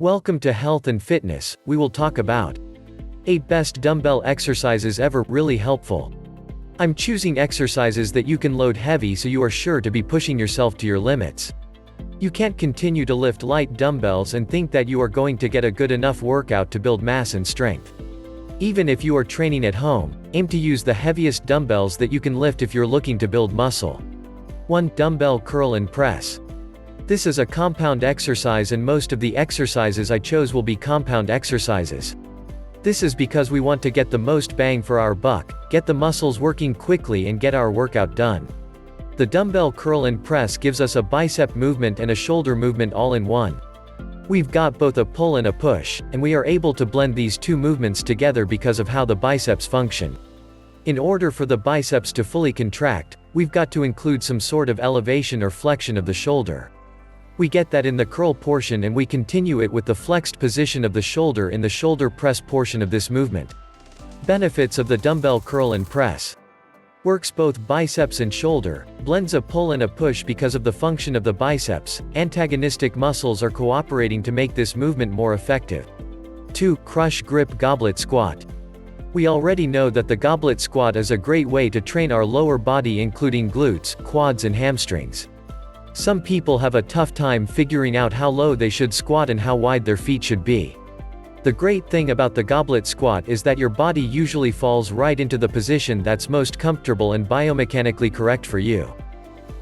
Welcome to Health and Fitness. We will talk about 8 best dumbbell exercises ever, really helpful. I'm choosing exercises that you can load heavy so you are sure to be pushing yourself to your limits. You can't continue to lift light dumbbells and think that you are going to get a good enough workout to build mass and strength. Even if you are training at home, aim to use the heaviest dumbbells that you can lift if you're looking to build muscle. 1. Dumbbell curl and press. This is a compound exercise and most of the exercises I chose will be compound exercises. This is because we want to get the most bang for our buck, get the muscles working quickly and get our workout done. The dumbbell curl and press gives us a bicep movement and a shoulder movement all in one. We've got both a pull and a push, and we are able to blend these two movements together because of how the biceps function. In order for the biceps to fully contract, we've got to include some sort of elevation or flexion of the shoulder. We get that in the curl portion and we continue it with the flexed position of the shoulder in the shoulder press portion of this movement. Benefits of the dumbbell curl and press. Works both biceps and shoulder, blends a pull and a push because of the function of the biceps, antagonistic muscles are cooperating to make this movement more effective. 2. Crush grip goblet squat. We already know that the goblet squat is a great way to train our lower body including glutes, quads and hamstrings. Some people have a tough time figuring out how low they should squat and how wide their feet should be. The great thing about the goblet squat is that your body usually falls right into the position that's most comfortable and biomechanically correct for you.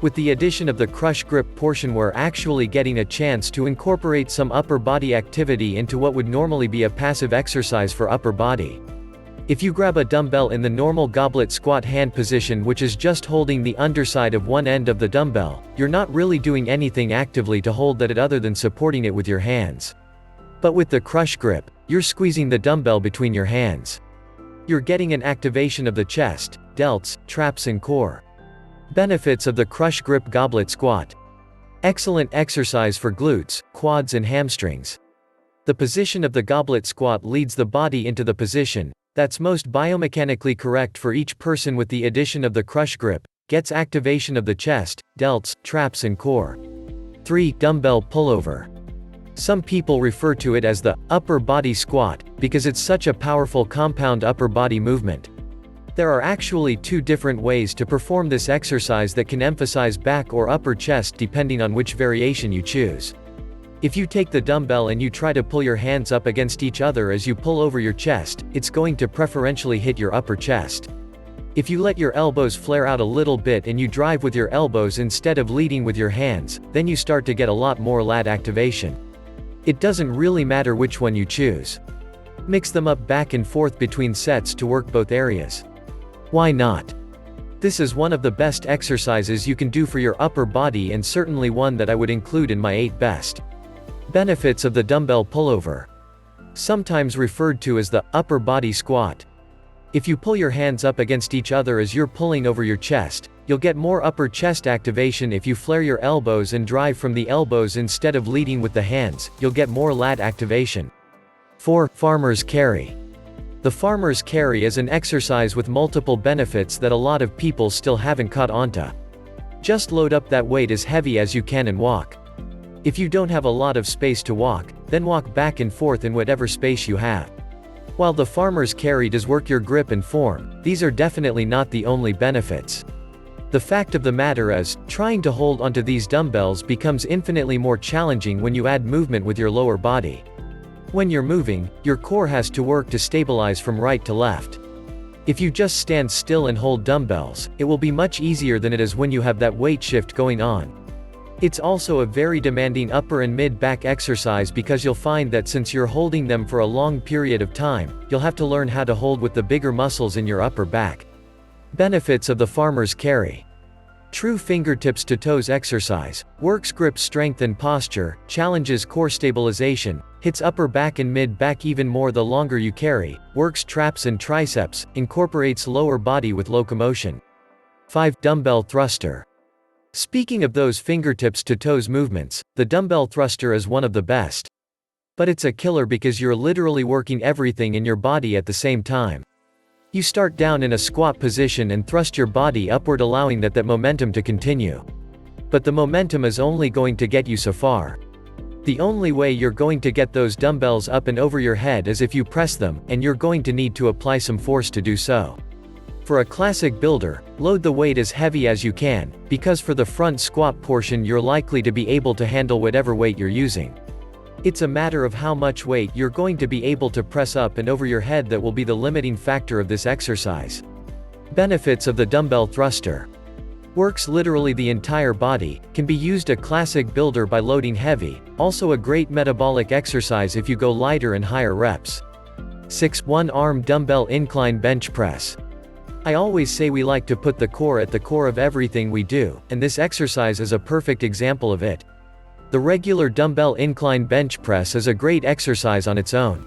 With the addition of the crush grip portion, we're actually getting a chance to incorporate some upper body activity into what would normally be a passive exercise for upper body. If you grab a dumbbell in the normal goblet squat hand position, which is just holding the underside of one end of the dumbbell, you're not really doing anything actively to hold that other than supporting it with your hands. But with the crush grip, you're squeezing the dumbbell between your hands. You're getting an activation of the chest, delts, traps and core. Benefits of the crush grip goblet squat. Excellent exercise for glutes, quads and hamstrings. The position of the goblet squat leads the body into the position that's most biomechanically correct for each person. With the addition of the crush grip, gets activation of the chest, delts, traps and core. 3. Dumbbell pullover. Some people refer to it as the upper body squat because it's such a powerful compound upper body movement. There are actually 2 different ways to perform this exercise that can emphasize back or upper chest depending on which variation you choose. If you take the dumbbell and you try to pull your hands up against each other as you pull over your chest, it's going to preferentially hit your upper chest. If you let your elbows flare out a little bit and you drive with your elbows instead of leading with your hands, then you start to get a lot more lat activation. It doesn't really matter which one you choose. Mix them up back and forth between sets to work both areas. Why not? This is one of the best exercises you can do for your upper body and certainly one that I would include in my 8 best. Benefits of the dumbbell pullover. Sometimes referred to as the upper body squat. If you pull your hands up against each other as you're pulling over your chest, you'll get more upper chest activation. If you flare your elbows and drive from the elbows instead of leading with the hands, you'll get more lat activation. 4. Farmer's carry. The farmer's carry is an exercise with multiple benefits that a lot of people still haven't caught onto. Just load up that weight as heavy as you can and walk. If you don't have a lot of space to walk, then walk back and forth in whatever space you have. While the farmer's carry does work your grip and form, these are definitely not the only benefits. The fact of the matter is, trying to hold onto these dumbbells becomes infinitely more challenging when you add movement with your lower body. When you're moving, your core has to work to stabilize from right to left. If you just stand still and hold dumbbells, it will be much easier than it is when you have that weight shift going on. It's also a very demanding upper and mid-back exercise because you'll find that since you're holding them for a long period of time, you'll have to learn how to hold with the bigger muscles in your upper back. Benefits of the farmer's carry. True fingertips to toes exercise, works grip strength and posture, challenges core stabilization, hits upper back and mid-back even more the longer you carry, works traps and triceps, incorporates lower body with locomotion. 5. Dumbbell thruster. Speaking of those fingertips to toes movements, the dumbbell thruster is one of the best. But it's a killer because you're literally working everything in your body at the same time. You start down in a squat position and thrust your body upward, allowing that momentum to continue. But the momentum is only going to get you so far. The only way you're going to get those dumbbells up and over your head is if you press them, and you're going to need to apply some force to do so. For a classic builder, load the weight as heavy as you can, because for the front squat portion you're likely to be able to handle whatever weight you're using. It's a matter of how much weight you're going to be able to press up and over your head that will be the limiting factor of this exercise. Benefits of the dumbbell thruster. Works literally the entire body, can be used a classic builder by loading heavy, also a great metabolic exercise if you go lighter and higher reps. 6. One-arm dumbbell incline bench press. I always say we like to put the core at the core of everything we do, and this exercise is a perfect example of it. The regular dumbbell incline bench press is a great exercise on its own.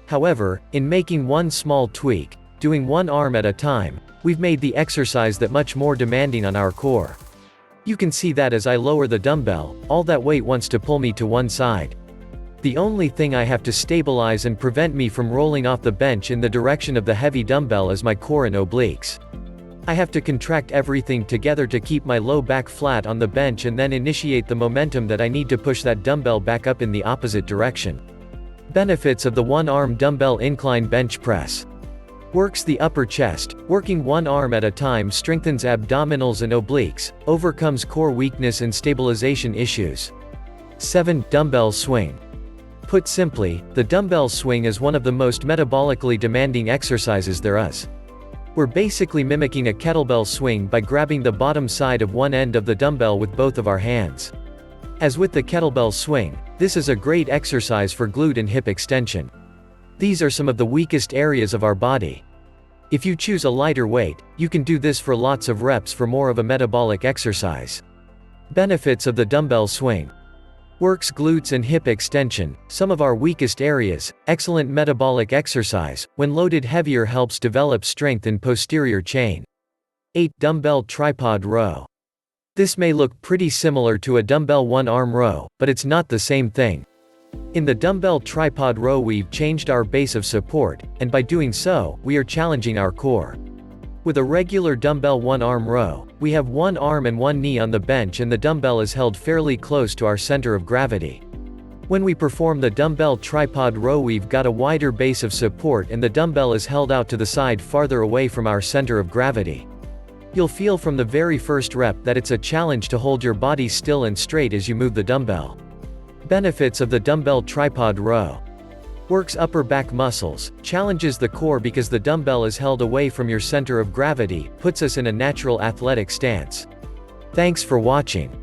However, in making one small tweak, doing one arm at a time, we've made the exercise that much more demanding on our core. You can see that as I lower the dumbbell, all that weight wants to pull me to one side. The only thing I have to stabilize and prevent me from rolling off the bench in the direction of the heavy dumbbell is my core and obliques. I have to contract everything together to keep my low back flat on the bench and then initiate the momentum that I need to push that dumbbell back up in the opposite direction. Benefits of the one-arm dumbbell incline bench press. Works the upper chest, working one arm at a time strengthens abdominals and obliques, overcomes core weakness and stabilization issues. 7. Dumbbell swing. Put simply, the dumbbell swing is one of the most metabolically demanding exercises there is. We're basically mimicking a kettlebell swing by grabbing the bottom side of one end of the dumbbell with both of our hands. As with the kettlebell swing, this is a great exercise for glute and hip extension. These are some of the weakest areas of our body. If you choose a lighter weight, you can do this for lots of reps for more of a metabolic exercise. Benefits of the dumbbell swing. Works glutes and hip extension, some of our weakest areas, excellent metabolic exercise, when loaded heavier helps develop strength in posterior chain. 8. Dumbbell Tripod Row. This may look pretty similar to a dumbbell one-arm row, but it's not the same thing. In the dumbbell tripod row we've changed our base of support, and by doing so, we are challenging our core. With a regular dumbbell one-arm row, we have one arm and one knee on the bench and the dumbbell is held fairly close to our center of gravity. When we perform the dumbbell tripod row we've got a wider base of support and the dumbbell is held out to the side farther away from our center of gravity. You'll feel from the very first rep that it's a challenge to hold your body still and straight as you move the dumbbell. Benefits of the dumbbell tripod row. Works upper back muscles, challenges the core because the dumbbell is held away from your center of gravity, puts us in a natural athletic stance. Thanks for watching.